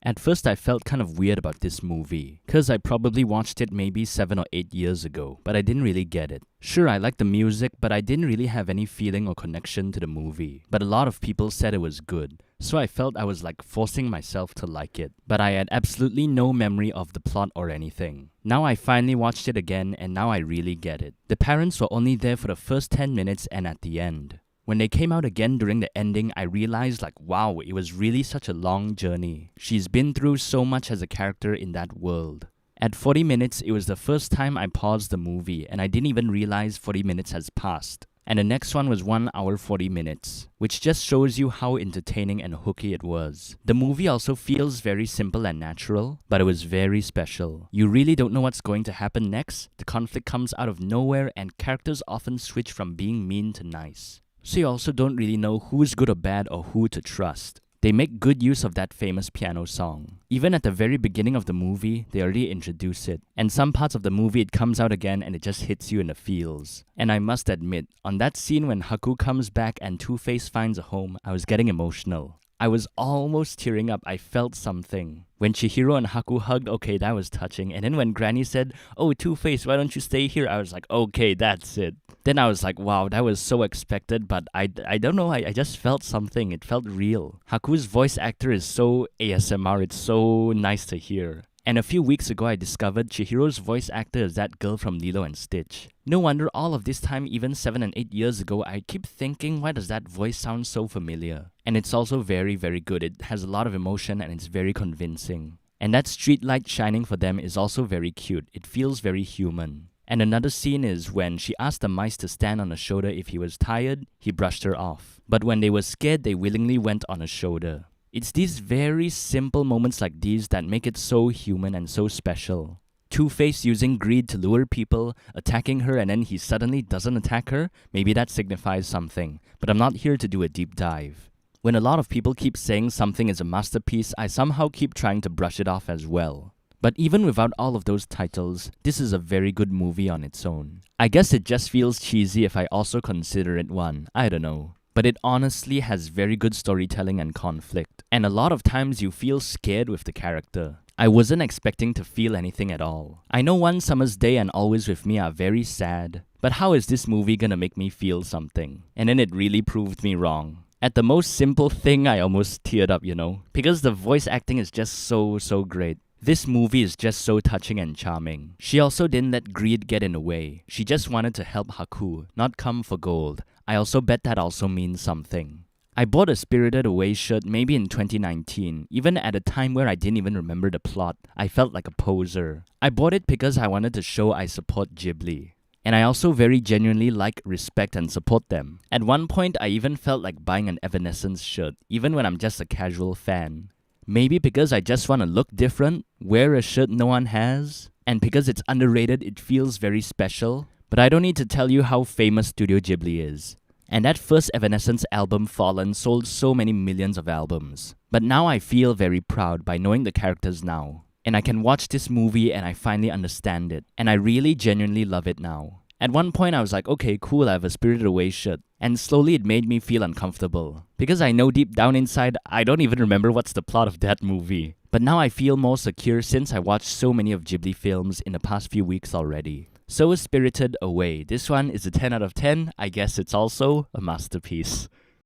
At first I felt kind of weird about this movie, cause I probably watched it maybe 7 or 8 years ago, but I didn't really get it. Sure, I liked the music, but I didn't really have any feeling or connection to the movie. But a lot of people said it was good, so I felt I was like forcing myself to like it. But I had absolutely no memory of the plot or anything. Now I finally watched it again and now I really get it. The parents were only there for the first 10 minutes and at the end. When they came out again during the ending, I realized like, wow, it was really such a long journey. She's been through so much as a character in that world. At 40 minutes, it was the first time I paused the movie and I didn't even realize 40 minutes has passed. And the next one was 1 hour 40 minutes, which just shows you how entertaining and hooky it was. The movie also feels very simple and natural, but it was very special. You really don't know what's going to happen next. The conflict comes out of nowhere and characters often switch from being mean to nice. So you also don't really know who's good or bad or who to trust. They make good use of that famous piano song. Even at the very beginning of the movie, they already introduce it. And some parts of the movie it comes out again and it just hits you in the feels. And I must admit, on that scene when Haku comes back and Two-Face finds a home, I was getting emotional. I was almost tearing up. I felt something. When Chihiro and Haku hugged, okay, that was touching. And then when Granny said, "Oh, Two-Face, why don't you stay here?" I was like, okay, that's it. Then I was like, wow, that was so expected, but I don't know, I just felt something. It felt real. Haku's voice actor is so ASMR, it's so nice to hear. And a few weeks ago, I discovered Chihiro's voice actor is that girl from Lilo and Stitch. No wonder all of this time, even 7 and 8 years ago, I keep thinking, why does that voice sound so familiar? And it's also very, very good. It has a lot of emotion and it's very convincing. And that street light shining for them is also very cute. It feels very human. And another scene is when she asked the mice to stand on her shoulder if he was tired, he brushed her off. But when they were scared, they willingly went on her shoulder. It's these very simple moments like these that make it so human and so special. Two-Face using greed to lure people, attacking her, and then he suddenly doesn't attack her, maybe that signifies something. But I'm not here to do a deep dive. When a lot of people keep saying something is a masterpiece, I somehow keep trying to brush it off as well. But even without all of those titles, this is a very good movie on its own. I guess it just feels cheesy if I also consider it one, I don't know. But it honestly has very good storytelling and conflict. And a lot of times you feel scared with the character. I wasn't expecting to feel anything at all. I know One Summer's Day and Always With Me are very sad, but how is this movie gonna make me feel something? And then it really proved me wrong. At the most simple thing, I almost teared up, because the voice acting is just so great. This movie is just so touching and charming. She also didn't let greed get in the way. She just wanted to help Haku, not come for gold. I also bet that also means something. I bought a Spirited Away shirt maybe in 2019, even at a time where I didn't even remember the plot. I felt like a poser. I bought it because I wanted to show I support Ghibli. And I also very genuinely like, respect, and support them. At one point, I even felt like buying an Evanescence shirt, even when I'm just a casual fan. Maybe because I just want to look different, wear a shirt no one has, and because it's underrated, it feels very special. But I don't need to tell you how famous Studio Ghibli is. And that first Evanescence album, Fallen, sold so many millions of albums. But now I feel very proud by knowing the characters now. And I can watch this movie and I finally understand it. And I really genuinely love it now. At one point I was like, okay, cool, I have a Spirited Away shirt. And slowly it made me feel uncomfortable. Because I know deep down inside, I don't even remember what's the plot of that movie. But now I feel more secure since I watched so many of Ghibli films in the past few weeks already. So is Spirited Away. This one is a 10 out of 10. I guess it's also a masterpiece.